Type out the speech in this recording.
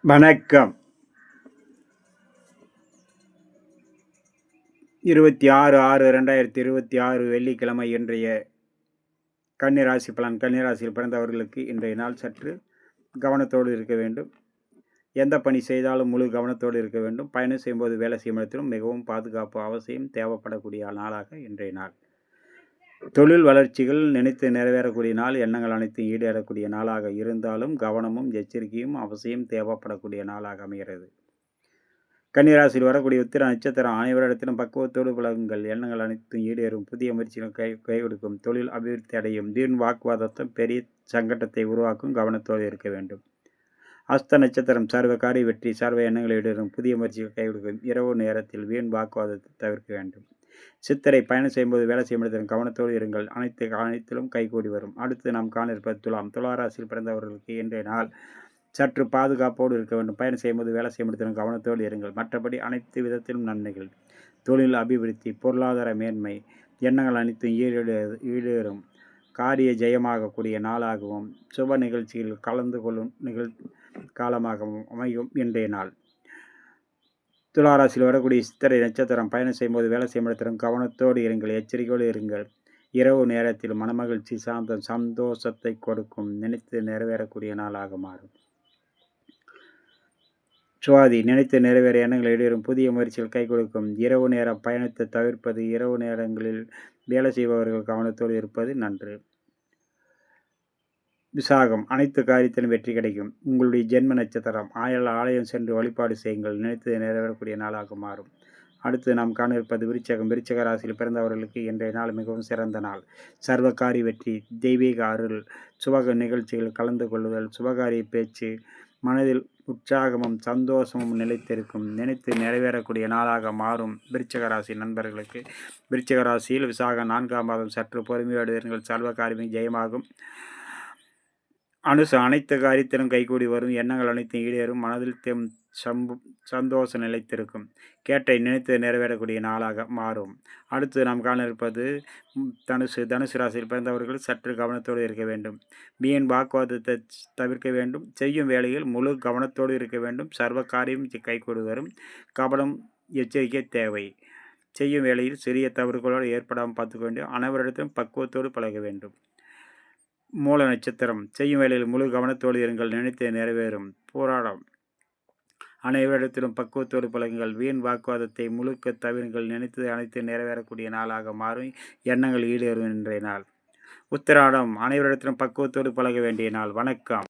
வணக்கம். 26/6/2026 வெள்ளிக்கிழமை இன்றைய கன்னிராசி பலன். கன்னிராசியில் பிறந்தவர்களுக்கு இன்றைய நாள் சற்று கவனத்தோடு இருக்க வேண்டும். எந்த பணி செய்தாலும் முழு கவனத்தோடு இருக்க வேண்டும். பயணம் செய்யும்போது வேலை செய்யும் இடத்திலும் மிகவும் பாதுகாப்பு அவசியம் தேவைப்படக்கூடிய நாளாக இன்றைய நாள். தொழில் வளர்ச்சிகள் நினைத்து நிறைவேறக்கூடிய நாள். எண்ணங்கள் அனைத்தும் ஈடேறக்கூடிய நாளாக இருந்தாலும் கவனமும் எச்சரிக்கையும் அவசியம் தேவைப்படக்கூடிய நாளாக அமைகிறது. கன்னிராசியில் வரக்கூடிய உத்திர நட்சத்திரம் அனைவரிடத்திலும் பக்குவத்தோடு பழகுங்கள். எண்ணங்கள் அனைத்தும் ஈடேறும். புதிய முயற்சிகள் கை கொடுக்கும். தொழில் அபிவிருத்தி அடையும். வீண் வாக்குவாதத்தும் பெரிய சங்கடத்தை உருவாக்கும். கவனத்தோடு இருக்க வேண்டும். அஸ்த நட்சத்திரம் சர்வ காரிய வெற்றி. சர்வ எண்ணங்கள் ஈடேறும். புதிய முயற்சிகள் கை கொடுக்கும். இரவு நேரத்தில் வீண் வாக்குவாதத்தை தவிர்க்க வேண்டும். சித்திரை பயணம் செய்யும்போது வேலை செய்யும் இடத்திலும் கவனத்தோடு இருங்கள். அனைத்திலும் கைகூடி வரும். அடுத்து நாம் காண இருப்பது துலாம். துளாராசியில் பிறந்தவர்களுக்கு இன்றைய நாள் சற்று பாதுகாப்போடு இருக்க வேண்டும். பயணம் செய்யும்போது வேலை செய்யும் இடத்திலும் கவனத்தோடு இருங்கள். மற்றபடி அனைத்து விதத்திலும் நன்மைகள். தொழில் அபிவிருத்தி, பொருளாதார மேன்மை, எண்ணங்கள் அனைத்தும் ஈடேறும். காரிய ஜெயமாகக்கூடிய நாளாகவும் சுப நிகழ்ச்சியில் கலந்து கொள்ளும் காலமாகவும் அமையும் இன்றைய நாள். துளாராசியில் வரக்கூடிய சித்திரை நட்சத்திரம் பயணம் செய்யும்போது வேலை செய்யும் இடத்திலும் கவனத்தோடு இருங்கள். எச்சரிக்கையோடு இருங்கள். இரவு நேரத்தில் மனமகிழ்ச்சி சாந்தம் சந்தோஷத்தை கொடுக்கும். நினைத்து நிறைவேறக்கூடிய நாளாக மாறும். சுவாதி நினைத்து நிறைவேற எண்ணங்கள் ஈடேறும். புதிய முயற்சிகள் கை கொடுக்கும். இரவு நேர பயணத்தை தவிர்ப்பது. இரவு நேரங்களில் வேலை செய்பவர்கள் கவனத்தோடு இருப்பது நன்று. விசாகம் அனைத்து காரியத்திலும் வெற்றி கிடைக்கும். உங்களுடைய ஜென்ம நட்சத்திரம் ஆலயம் சென்று வழிபாடு செய்யுங்கள். நினைத்து நிறைவேறக்கூடிய நாளாக மாறும். அடுத்து நாம் காண இருப்பது விருச்சகம். விருச்சக ராசியில் பிறந்தவர்களுக்கு இன்றைய நாள் மிகவும் சிறந்த நாள். சர்வகாரிய வெற்றி, தெய்வீக அருள், சுபக நிகழ்ச்சிகள் கலந்து கொள்ளுதல், சுபகாரிய பேச்சு, மனதில் உற்சாகமும் சந்தோஷமும் நிலைத்திருக்கும். நினைத்து நிறைவேறக்கூடிய நாளாக மாறும். விருச்சிக ராசி நண்பர்களுக்கு விருச்சிக ராசியில் விசாக 4ஆம் மாதம் சற்று பொறுமையோடு இருங்கள். சர்வ காரியமும் ஜெயமாகும். அனைத்து காரியத்திலும் கைகூடி வரும். எண்ணங்கள் அனைத்தும் ஈடேறும். மனதில் சந்தோஷம் நிலைத்திருக்கும். கேட்டை நினைத்து நிறைவேறக்கூடிய நாளாக மாறும். அடுத்து நாம் காண இருப்பது தனுசு ராசியில் பிறந்தவர்கள் சற்று கவனத்தோடு இருக்க வேண்டும். வீண் வாக்குவாதத்தை தவிர்க்க வேண்டும். செய்யும் வேளையில் முழு கவனத்தோடு இருக்க வேண்டும். சர்வ காரியம் கைகூடி வரும். கவனம் எச்சரிக்கை தேவை. செய்யும் வேளையில் சிறிய தவறுகளோடு ஏற்படாமல் பார்த்துக்க வேண்டும். அனைவரிடத்திலும் பக்குவத்தோடு பழக வேண்டும். மூல நட்சத்திரம் செய்யும் வேளையில் முழு கவனத்தோடு இருங்கள். நினைத்து நிறைவேறும். போராடம் அனைவரிடத்திலும் பக்குவத்தோடு பழகுங்கள். வீண் வாக்குவாதத்தை முழுக்க தவிருங்கள். நினைத்து அனைத்து நிறைவேறக்கூடிய நாளாக மாறும். எண்ணங்கள் ஈடேறும் இன்றைய நாள். உத்திராடம் அனைவரிடத்திலும் பக்குவத்தோடு பழக வேண்டிய நாள். வணக்கம்.